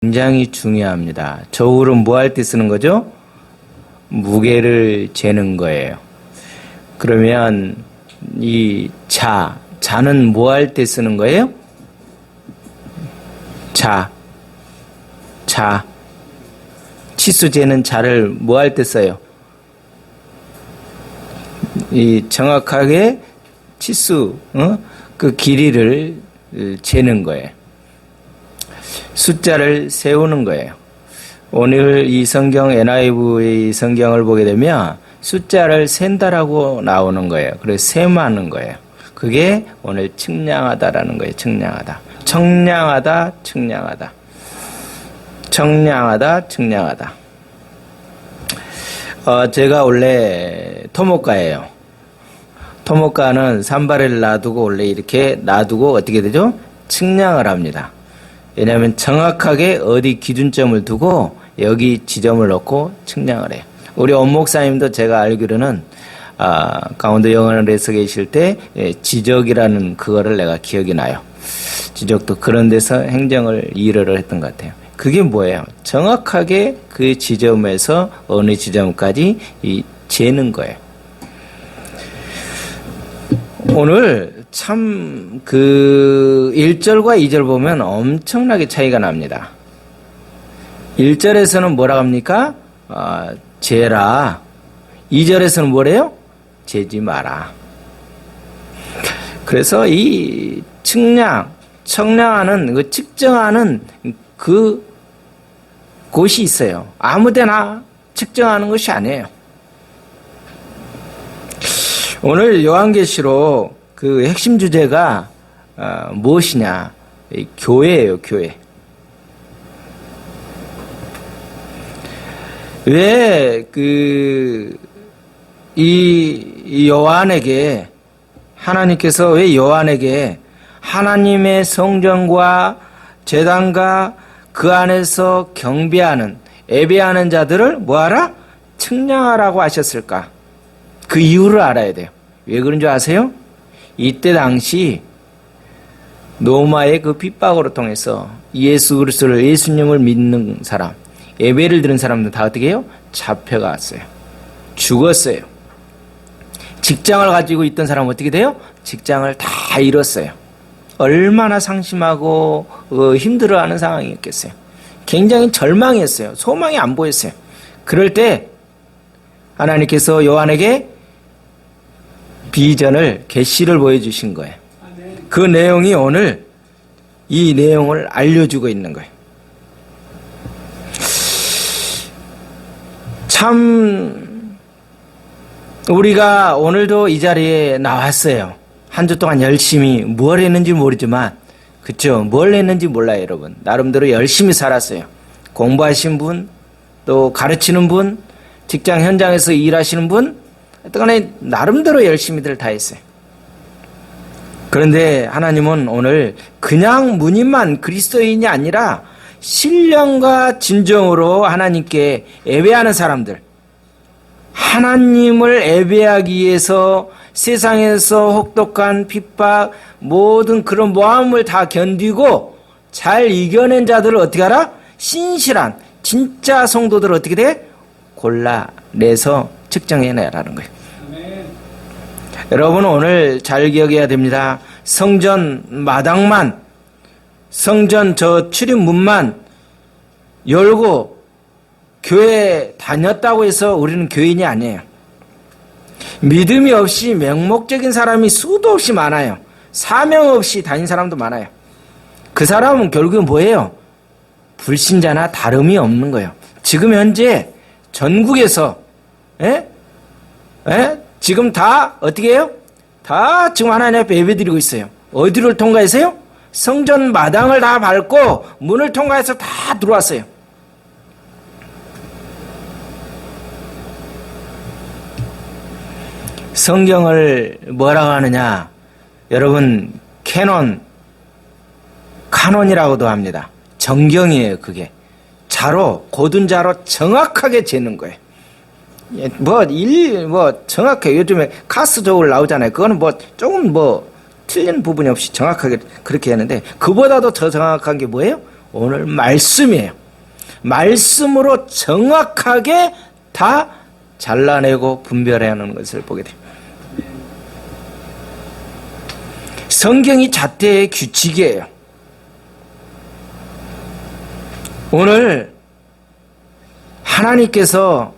굉장히 중요합니다. 저울은 뭐 할 때 쓰는 거죠? 무게를 재는 거예요. 그러면 이 자는 뭐 할 때 쓰는 거예요? 치수 재는 자를 뭐 할 때 써요? 이 정확하게 치수, 그 길이를 재는 거예요. 숫자를 세우는 거예요. 오늘 이 성경 NIV의 성경을 보게 되면 숫자를 센다라고 나오는 거예요. 그래서 셈하는 거예요. 그게 오늘 측량하다라는 거예요. 측량하다. 청량하다, 측량하다. 청량하다, 측량하다. 제가 원래 토목가예요. 토목가는 산발을 놔두고 원래 이렇게 놔두고 어떻게 되죠? 측량을 합니다. 왜냐하면 정확하게 어디 기준점을 두고 여기 지점을 놓고 측량을 해요. 우리 엄 목사님도 제가 알기로는 강원도 영월에서 계실 때 지적이라는 그거를 내가 기억이 나요. 지적도 그런 데서 행정을 일을 했던 것 같아요. 그게 뭐예요? 정확하게 그 지점에서 어느 지점까지 재는 거예요. 오늘 참 그 1절과 2절 보면 엄청나게 차이가 납니다. 1절에서는 뭐라 합니까? 재라. 2절에서는 뭐래요? 재지 마라. 그래서 이 청량하는 그 측정하는 그 곳이 있어요. 아무데나 측정하는 것이 아니에요. 오늘 요한계시록 그 핵심 주제가 무엇이냐? 교회예요, 교회. 왜 이 요한에게 하나님께서 왜 요한에게 하나님의 성전과 제단과 그 안에서 경배하는 예배하는 자들을 뭐하라? 측량하라고 하셨을까? 그 이유를 알아야 돼요. 왜 그런 줄 아세요? 이때 당시 로마의 그 핍박으로 통해서 예수님을 믿는 사람, 예배를 드린 사람들 다 어떻게 해요? 잡혀갔어요. 죽었어요. 직장을 가지고 있던 사람은 어떻게 돼요? 직장을 다 잃었어요. 얼마나 상심하고 힘들어하는 상황이었겠어요. 굉장히 절망했어요. 소망이 안 보였어요. 그럴 때 하나님께서 요한에게 비전을 계시를 보여주신 거예요. 그 내용이 오늘 이 내용을 알려주고 있는 거예요. 참 우리가 오늘도 이 자리에 나왔어요. 한 주 동안 열심히 뭘 했는지 모르지만 그렇죠? 뭘 했는지 몰라요, 여러분. 나름대로 열심히 살았어요. 공부하신 분, 또 가르치는 분, 직장 현장에서 일하시는 분, 하여튼간에 나름대로 열심히들 다 했어요. 그런데 하나님은 오늘 그냥 문인만 그리스도인이 아니라 신령과 진정으로 하나님께 예배하는 사람들, 하나님을 예배하기 위해서 세상에서 혹독한 핍박, 모든 그런 모함을 다 견디고 잘 이겨낸 자들을 어떻게 하라? 신실한 진짜 성도들을 어떻게 돼? 골라내서 측정해내라는 거예요. 여러분 오늘 잘 기억해야 됩니다. 성전 마당만, 성전 저 출입문만 열고 교회 다녔다고 해서 우리는 교인이 아니에요. 믿음이 없이 맹목적인 사람이 수도 없이 많아요. 사명 없이 다닌 사람도 많아요. 그 사람은 결국은 뭐예요? 불신자나 다름이 없는 거예요. 지금 현재 전국에서 지금 다 어떻게 해요? 다 지금 하나님 앞에 예배드리고 있어요. 어디를 통과해서요? 성전 마당을 다 밟고 문을 통과해서 다 들어왔어요. 성경을 뭐라고 하느냐? 여러분 카논이라고도 합니다. 정경이에요. 그게 자로, 고든 자로 정확하게 재는 거예요. 정확하게 요즘에 카스 저울 나오잖아요. 그거는 조금 틀린 부분이 없이 정확하게 그렇게 하는데, 그보다도 더 정확한 게 뭐예요? 오늘 말씀이에요. 말씀으로 정확하게 다 잘라내고 분별해야 하는 것을 보게 됩니다. 성경이 잣대의 규칙이에요. 오늘 하나님께서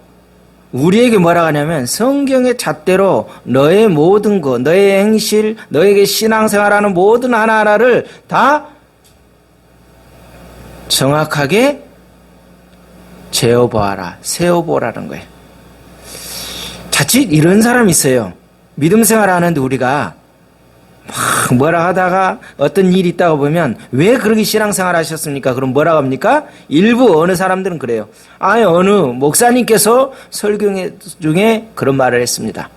우리에게 뭐라고 하냐면 성경의 잣대로 너의 모든 것, 너의 행실, 너에게 신앙생활하는 모든 하나하나를 다 정확하게 재어보아라, 세어보라는 거예요. 자칫 이런 사람이 있어요. 믿음 생활하는데 우리가 막 뭐라 하다가 어떤 일이 있다고 보면 왜 그렇게 신앙생활 하셨습니까? 그럼 뭐라고 합니까? 일부 어느 사람들은 그래요. 어느 목사님께서 설교 중에 그런 말을 했습니다.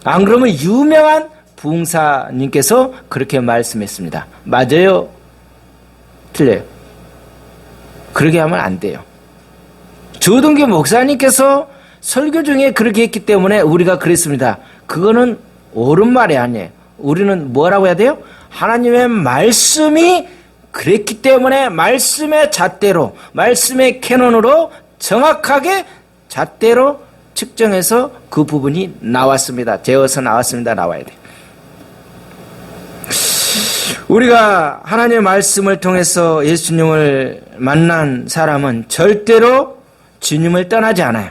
안 그러면 유명한 부흥사님께서 그렇게 말씀했습니다. 맞아요? 틀려요? 그렇게 하면 안 돼요. 조동규 목사님께서 설교 중에 그렇게 했기 때문에 우리가 그랬습니다. 그거는 옳은 말이 아니에요. 우리는 뭐라고 해야 돼요? 하나님의 말씀이 그랬기 때문에 말씀의 잣대로, 말씀의 캐논으로 정확하게 잣대로 측정해서 그 부분이 나왔습니다. 재어서 나왔습니다. 나와야 돼요. 우리가 하나님의 말씀을 통해서 예수님을 만난 사람은 절대로 주님을 떠나지 않아요.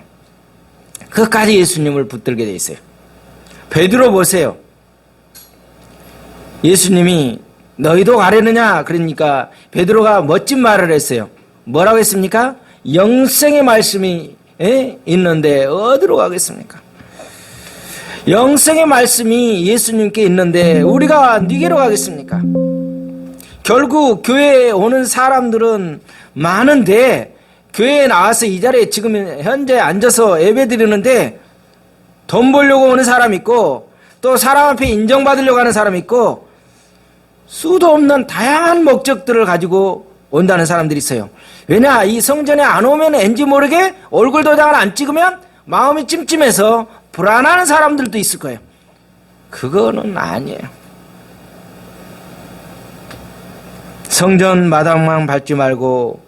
끝까지 예수님을 붙들게 돼 있어요. 베드로 보세요. 예수님이 너희도 가려느냐? 그러니까 베드로가 멋진 말을 했어요. 뭐라고 했습니까? 영생의 말씀이 있는데 어디로 가겠습니까? 영생의 말씀이 예수님께 있는데 우리가 어디로 가겠습니까? 결국 교회에 오는 사람들은 많은데 교회에 나와서 이 자리에 지금 현재 앉아서 예배 드리는데 돈 벌려고 오는 사람 있고 또 사람 앞에 인정받으려고 하는 사람 있고 수도 없는 다양한 목적들을 가지고 온다는 사람들이 있어요. 왜냐? 이 성전에 안 오면 왠지 모르게 얼굴 도장을 안 찍으면 마음이 찜찜해서 불안한 사람들도 있을 거예요. 그거는 아니에요. 성전 마당만 밟지 말고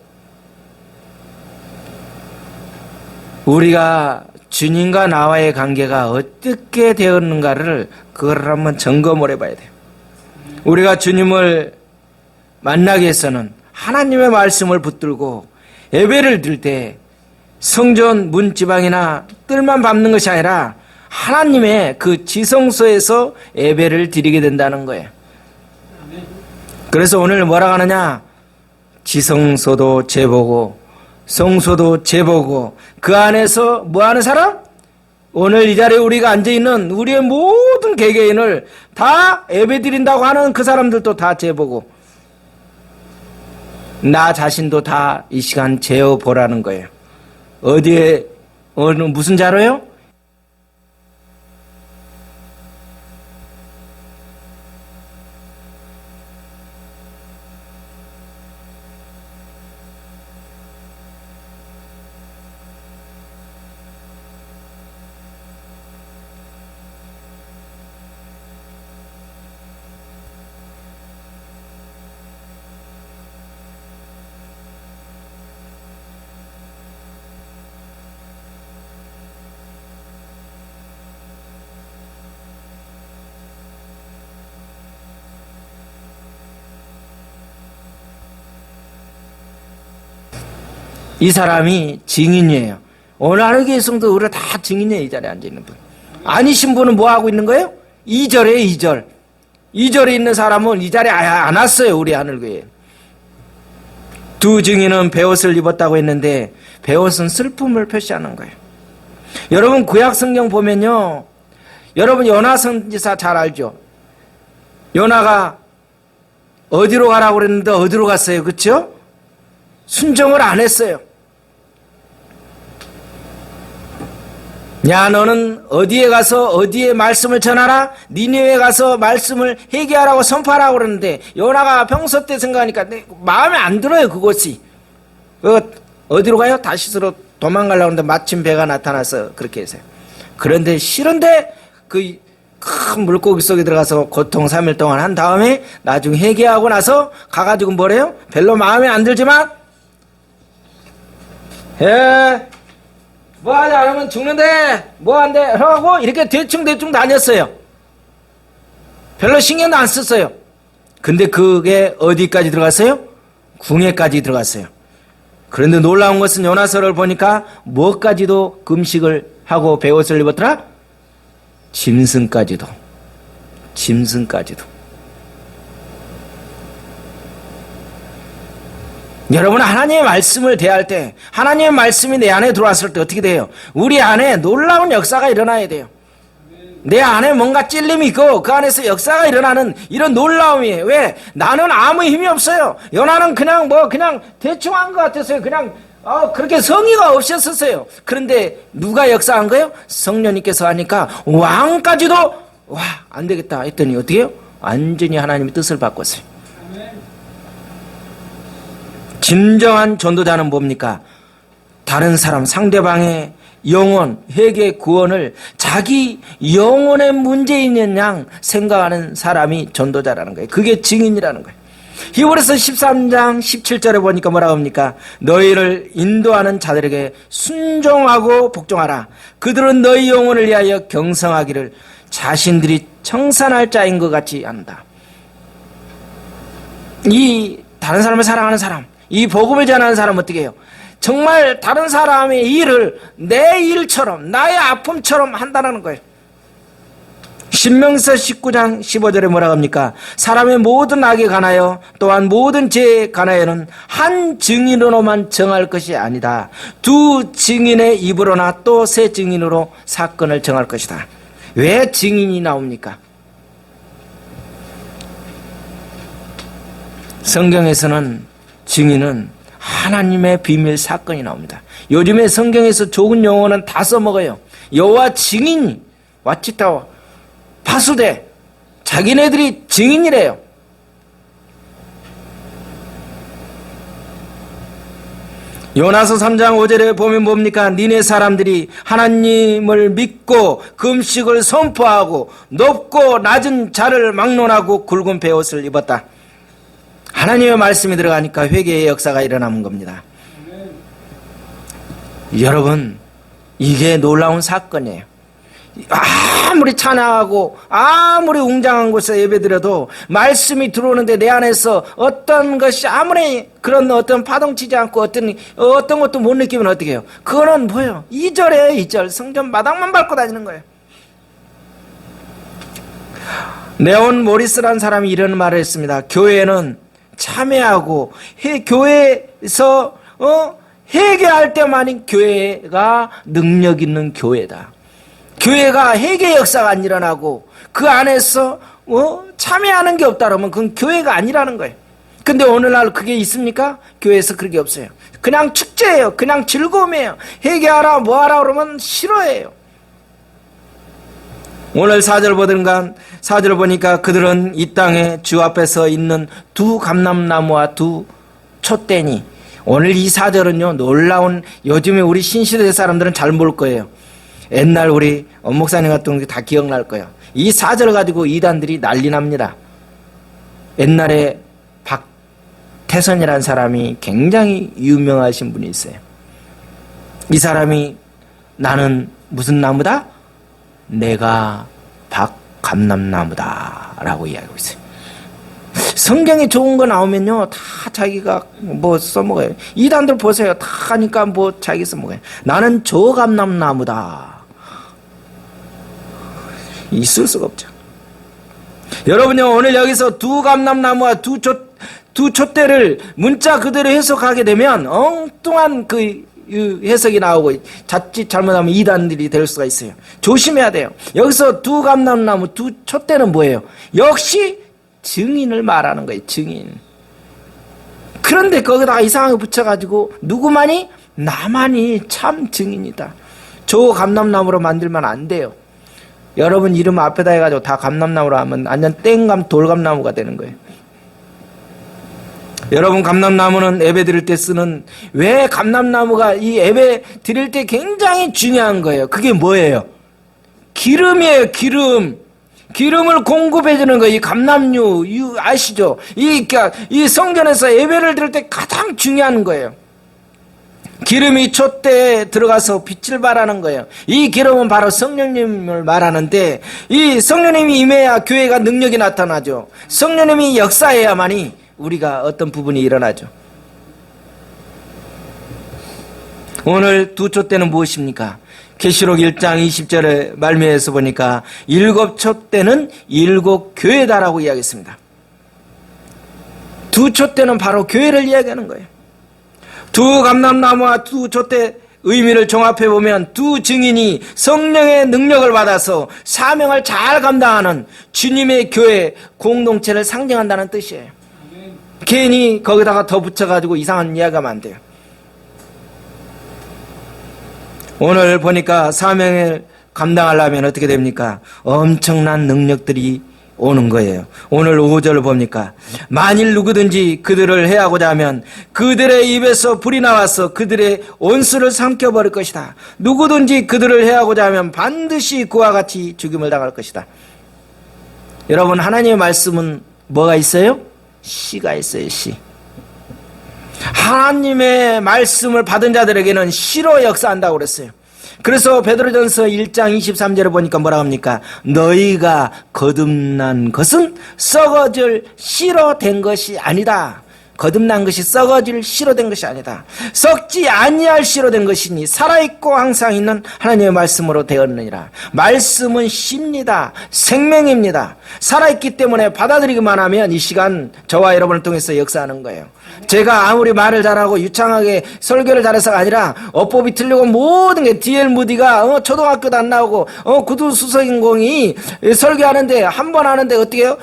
우리가 주님과 나와의 관계가 어떻게 되었는가를 그걸 한번 점검을 해봐야 돼요. 우리가 주님을 만나기 위해서는 하나님의 말씀을 붙들고 예배를 드릴 때 성전 문지방이나 뜰만 밟는 것이 아니라 하나님의 그 지성소에서 예배를 드리게 된다는 거예요. 그래서 오늘 뭐라고 하느냐? 지성소도 재보고 성소도 재보고 그 안에서 뭐하는 사람? 오늘 이 자리에 우리가 앉아있는 우리의 모든 개개인을 다 예배드린다고 하는 그 사람들도 다 재보고 나 자신도 다 이 시간 재어보라는 거예요. 어디에 무슨 자로요? 이 사람이 증인이에요. 오늘 하루 교회 성도 우리가 다 증인이에요. 이 자리에 앉아있는 분. 아니신 분은 뭐 하고 있는 거예요? 2절에 2절. 2절에 있는 사람은 이 자리에 안 왔어요. 우리 하늘교회. 두 증인은 베옷을 입었다고 했는데 베옷은 슬픔을 표시하는 거예요. 여러분 구약 성경 보면요. 여러분 요나 선지자 잘 알죠? 요나가 어디로 가라고 그랬는데 어디로 갔어요? 그렇죠? 순종을 안 했어요. 야 너는 어디에 가서 어디에 말씀을 전하라. 니네에 가서 말씀을 회개하라고 선포하라고 그러는데 요나가 평소 때 생각하니까 마음에 안 들어요. 그것이. 어디로 가요? 다시스로 도망가려고 하는데 마침 배가 나타나서 그렇게 했어요. 그런데 싫은데 그 큰 물고기 속에 들어가서 고통 3일 동안 한 다음에 나중에 회개하고 나서 가가지고 뭐래요? 별로 마음에 안 들지만 뭐하냐 그러면 죽는데 뭐한대 하고 이렇게 대충 다녔어요. 별로 신경도 안 썼어요. 근데 그게 어디까지 들어갔어요? 궁예까지 들어갔어요. 그런데 놀라운 것은 요나서를 보니까 뭐까지도 금식을 하고 베옷을 입었더라? 짐승까지도. 여러분, 하나님의 말씀을 대할 때, 하나님의 말씀이 내 안에 들어왔을 때 어떻게 돼요? 우리 안에 놀라운 역사가 일어나야 돼요. 내 안에 뭔가 찔림이 있고 그 안에서 역사가 일어나는 이런 놀라움이에요. 왜? 나는 아무 힘이 없어요. 요나는 그냥 대충 한 것 같았어요. 그렇게 성의가 없었어요. 그런데 누가 역사한 거예요? 성령님께서 하니까 왕까지도 안 되겠다 했더니 어떻게 해요? 완전히 하나님의 뜻을 바꿨어요. 진정한 전도자는 뭡니까? 다른 사람, 상대방의 영혼, 회개, 구원을 자기 영혼의 문제인 양 생각하는 사람이 전도자라는 거예요. 그게 증인이라는 거예요. 히브리서 13장 17절에 보니까 뭐라고 합니까? 너희를 인도하는 자들에게 순종하고 복종하라. 그들은 너희 영혼을 위하여 경성하기를 자신들이 청산할 자인 것 같이 한다. 이 다른 사람을 사랑하는 사람, 이 복음을 전하는 사람은 어떻게 해요? 정말 다른 사람의 일을 내 일처럼, 나의 아픔처럼 한다는 거예요. 신명서 19장 15절에 뭐라고 합니까? 사람의 모든 악에 관하여 또한 모든 죄에 관하여는 한 증인으로만 정할 것이 아니다. 두 증인의 입으로나 또 세 증인으로 사건을 정할 것이다. 왜 증인이 나옵니까? 성경에서는 증인은 하나님의 비밀 사건이 나옵니다. 요즘에 성경에서 좋은 용어는 다 써먹어요. 여호와 증인이 와치타와 파수대 자기네들이 증인이래요. 요나서 3장 5절에 보면 뭡니까? 니네 사람들이 하나님을 믿고 금식을 선포하고 높고 낮은 자를 막론하고 굵은 베옷을 입었다. 하나님의 말씀이 들어가니까 회개의 역사가 일어나는 겁니다. 여러분, 이게 놀라운 사건이에요. 아무리 찬양하고 아무리 웅장한 곳에 예배드려도 말씀이 들어오는데 내 안에서 어떤 것이 아무리 그런 어떤 파동치지 않고 어떤 것도 못 느끼면 어떻게 해요? 그거는 뭐예요? 2절이에요. 2절 성전 마당만 밟고 다니는 거예요. 네온 모리스라는 사람이 이런 말을 했습니다. 교회는 참여하고 교회에서 회개할 때만이 교회가 능력 있는 교회다. 교회가 회개 역사가 안 일어나고 그 안에서 참여하는 게 없다 그러면 그건 교회가 아니라는 거예요. 근데 오늘날 그게 있습니까? 교회에서 그게 없어요. 그냥 축제예요. 그냥 즐거움이에요. 회개하라 뭐하라 그러면 싫어해요. 오늘 4절 보니까 그들은 이 땅에 주 앞에서 있는 두 감람나무와 두 촛대니, 오늘 이 4절은요 놀라운, 요즘에 우리 신시대 사람들은 잘 모를 거예요. 옛날 우리 엄목사님 같은 게 다 기억날 거예요. 이 4절 가지고 이단들이 난리 납니다. 옛날에 박태선이라는 사람이 굉장히 유명하신 분이 있어요. 이 사람이 나는 무슨 나무다? 내가 박감람나무다 라고 이야기하고 있어요. 성경에 좋은 거 나오면요 다 자기가 뭐 써먹어요. 이단들 보세요. 다 하니까 뭐 자기 써먹어요. 나는 저감람나무다. 있을 수가 없죠. 여러분요 오늘 여기서 두 감람나무와 두 촛대를 문자 그대로 해석하게 되면 엉뚱한 그 해석이 나오고 자칫 잘못하면 이단들이 될 수가 있어요. 조심해야 돼요. 여기서 두 감람나무 두 촛대는 뭐예요? 역시 증인을 말하는 거예요. 증인. 그런데 거기다가 이상하게 붙여가지고 누구만이? 나만이 참 증인이다. 저 감람나무로 만들면 안 돼요. 여러분 이름 앞에다 해가지고 다 감람나무로 하면 완전 땡감 돌감나무가 되는 거예요. 여러분 감람나무는 예배 드릴 때 쓰는, 왜 감람나무가 이 예배 드릴 때 굉장히 중요한 거예요. 그게 뭐예요? 기름이에요. 기름. 기름을 공급해 주는 거, 이 감람유, 아시죠? 이 성전에서 예배를 드릴 때 가장 중요한 거예요. 기름이 촛대에 들어가서 빛을 발하는 거예요. 이 기름은 바로 성령님을 말하는데, 이 성령님이 임해야 교회가 능력이 나타나죠. 성령님이 역사해야만이 우리가 어떤 부분이 일어나죠. 오늘 두 촛대는 무엇입니까? 계시록 1장 20절의 말미에서 보니까 7촛대는 7교회다라고 이야기했습니다. 두 촛대는 바로 교회를 이야기하는 거예요. 두 감람나무와 두 촛대 의미를 종합해 보면 두 증인이 성령의 능력을 받아서 사명을 잘 감당하는 주님의 교회 공동체를 상징한다는 뜻이에요. 괜히 거기다가 더 붙여가지고 이상한 이야기하면 안 돼요. 오늘 보니까 사명을 감당하려면 어떻게 됩니까? 엄청난 능력들이 오는 거예요. 오늘 5절을 봅니까? 만일 누구든지 그들을 해하고자 하면 그들의 입에서 불이 나와서 그들의 온수를 삼켜버릴 것이다. 누구든지 그들을 해하고자 하면 반드시 그와 같이 죽임을 당할 것이다. 여러분, 하나님의 말씀은 뭐가 있어요? 씨가 있어요. 씨. 하나님의 말씀을 받은 자들에게는 씨로 역사한다고 그랬어요. 그래서 베드로전서 1장 23절을 보니까 뭐라고 합니까? 너희가 거듭난 것은 썩어질 씨로 된 것이 아니다. 거듭난 것이 썩어질 씨로 된 것이 아니다. 썩지 아니할 씨로 된 것이니 살아있고 항상 있는 하나님의 말씀으로 되었느니라. 말씀은 씨입니다. 생명입니다. 살아있기 때문에 받아들이기만 하면 이 시간 저와 여러분을 통해서 역사하는 거예요. 제가 아무리 말을 잘하고 유창하게 설교를 잘해서가 아니라 어법이 틀리고 모든 게 D.L. 무디가 초등학교도 안 나오고 구두 수석인공이 설교하는데 한 번 하는데 어떻게 해요?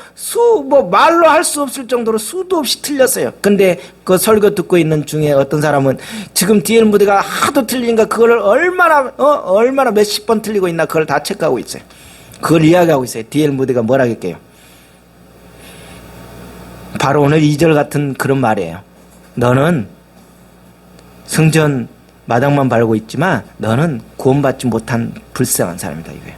말로 할 수 없을 정도로 수도 없이 틀렸어요. 근데 그 설교 듣고 있는 중에 어떤 사람은 지금 D.L. 무디가 하도 틀리니까 그걸 얼마나 몇십 번 틀리고 있나 그걸 다 체크하고 있어요. 그걸 이야기하고 있어요. D.L. 무디가 뭐라 할게요? 바로 오늘 2절 같은 그런 말이에요. 너는 성전 마당만 밟고 있지만 너는 구원받지 못한 불쌍한 사람이다 이거예요.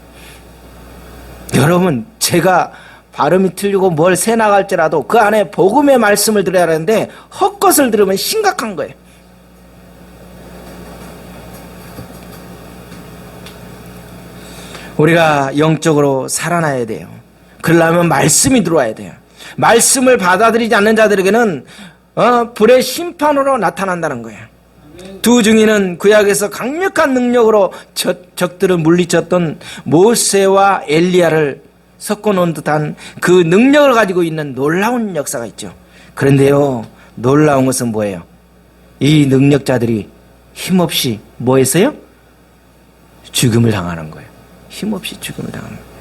여러분, 제가 발음이 틀리고 뭘 새 나갈지라도 그 안에 복음의 말씀을 들어야 하는데 헛것을 들으면 심각한 거예요. 우리가 영적으로 살아나야 돼요. 그러려면 말씀이 들어와야 돼요. 말씀을 받아들이지 않는 자들에게는 불의 심판으로 나타난다는 거예요. 두 증인은 구약에서 강력한 능력으로 적들을 물리쳤던 모세와 엘리야를 섞어놓은 듯한 그 능력을 가지고 있는 놀라운 역사가 있죠. 그런데요, 놀라운 것은 뭐예요? 이 능력자들이 힘없이 뭐 했어요? 죽음을 당하는 거예요. 힘없이 죽음을 당하는 거예요.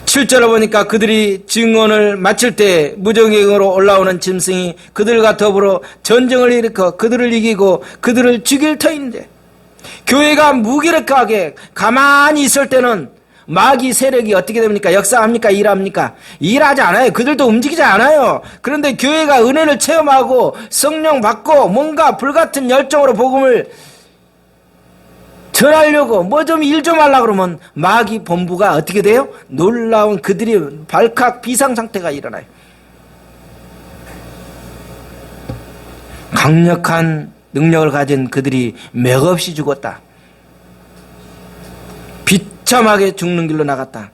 7절을 보니까 그들이 증언을 마칠 때 무정경으로 올라오는 짐승이 그들과 더불어 전쟁을 일으켜 그들을 이기고 그들을 죽일 터인데, 교회가 무기력하게 가만히 있을 때는 마귀 세력이 어떻게 됩니까? 역사합니까? 일합니까? 일하지 않아요. 그들도 움직이지 않아요. 그런데 교회가 은혜를 체험하고 성령 받고 뭔가 불같은 열정으로 복음을 전하려고 뭐 좀 일 좀 하려고 그러면 마귀 본부가 어떻게 돼요? 놀라운 그들이 발칵 비상상태가 일어나요. 강력한 능력을 가진 그들이 맥없이 죽었다. 비참하게 죽는 길로 나갔다.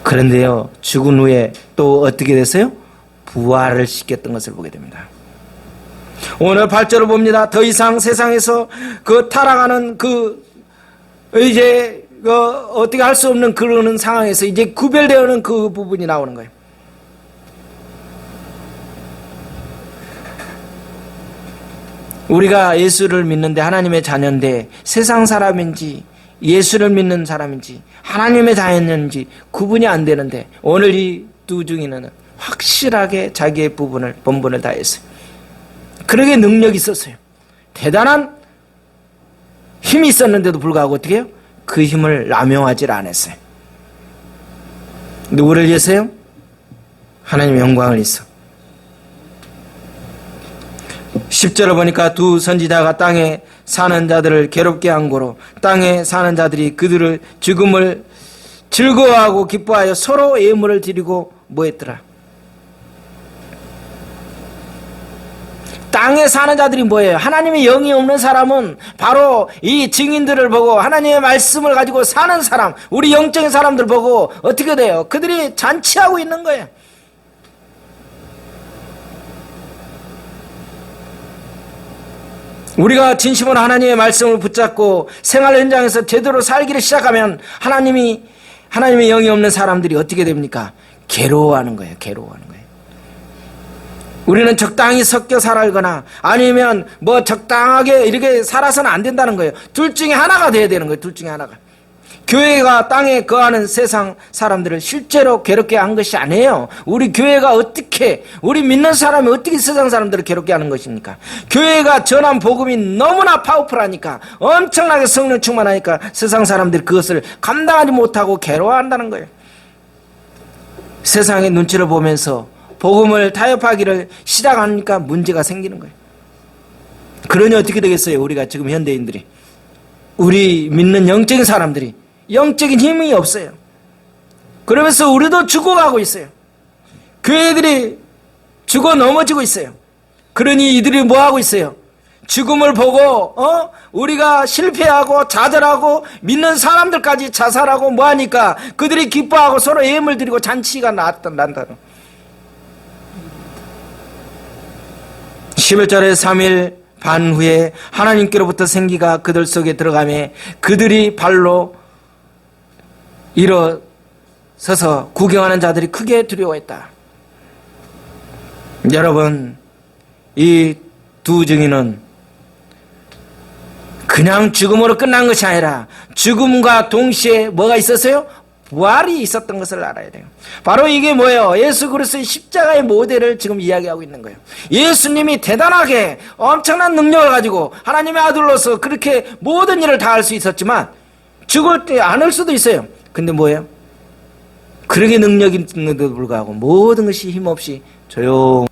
그런데요, 죽은 후에 또 어떻게 됐어요? 부활을 시켰던 것을 보게 됩니다. 오늘 8절을 봅니다. 더 이상 세상에서 그 타락하는 어떻게 할 수 없는 그러는 상황에서 이제 구별되어는 그 부분이 나오는 거예요. 우리가 예수를 믿는데 하나님의 자녀인데 세상 사람인지 예수를 믿는 사람인지 하나님의 자녀인지 구분이 안 되는데 오늘 이 두 증인은 확실하게 자기의 본분을 다했어요. 그러게 능력이 있었어요. 대단한 힘이 있었는데도 불구하고 어떻게 해요? 그 힘을 남용하지 않았어요. 누구를 위해서요? 하나님의 영광을 위해서. 10절을 보니까 두 선지자가 땅에 사는 자들을 괴롭게 한 고로 땅에 사는 자들이 그들을 죽음을 즐거워하고 기뻐하여 서로 예물을 드리고 뭐했더라? 땅에 사는 자들이 뭐예요? 하나님의 영이 없는 사람은 바로 이 증인들을 보고 하나님의 말씀을 가지고 사는 사람, 우리 영적인 사람들 보고 어떻게 돼요? 그들이 잔치하고 있는 거예요. 우리가 진심으로 하나님의 말씀을 붙잡고 생활 현장에서 제대로 살기를 시작하면 하나님의 영이 없는 사람들이 어떻게 됩니까? 괴로워하는 거예요. 괴로워하는 거예요. 우리는 적당히 섞여 살거나 아니면 뭐 적당하게 이렇게 살아서는 안 된다는 거예요. 둘 중에 하나가 돼야 되는 거예요. 둘 중에 하나가. 교회가 땅에 거하는 세상 사람들을 실제로 괴롭게 한 것이 아니에요. 우리 교회가 어떻게, 우리 믿는 사람이 어떻게 세상 사람들을 괴롭게 하는 것입니까? 교회가 전한 복음이 너무나 파워풀하니까, 엄청나게 성령 충만하니까 세상 사람들이 그것을 감당하지 못하고 괴로워한다는 거예요. 세상의 눈치를 보면서 복음을 타협하기를 시작하니까 문제가 생기는 거예요. 그러니 어떻게 되겠어요? 우리가 지금 현대인들이, 우리 믿는 영적인 사람들이 영적인 힘이 없어요. 그러면서 우리도 죽어가고 있어요. 교회들이 죽어 넘어지고 있어요. 그러니 이들이 뭐하고 있어요? 죽음을 보고 우리가 실패하고 좌절하고 믿는 사람들까지 자살하고 뭐하니까 그들이 기뻐하고 서로 예물 드리고 잔치가 난다. 11절에 3일 반 후에 하나님께로부터 생기가 그들 속에 들어가매 그들이 발로 일어서서 구경하는 자들이 크게 두려워했다. 여러분, 이 두 증인은 그냥 죽음으로 끝난 것이 아니라 죽음과 동시에 뭐가 있었어요? 부활이 있었던 것을 알아야 돼요. 바로 이게 뭐예요? 예수 그리스도의 십자가의 모델을 지금 이야기하고 있는 거예요. 예수님이 대단하게 엄청난 능력을 가지고 하나님의 아들로서 그렇게 모든 일을 다 할 수 있었지만 죽을 때 않을 수도 있어요. 근데 뭐예요? 그러게 능력이 있는데도 불구하고 모든 것이 힘없이 조용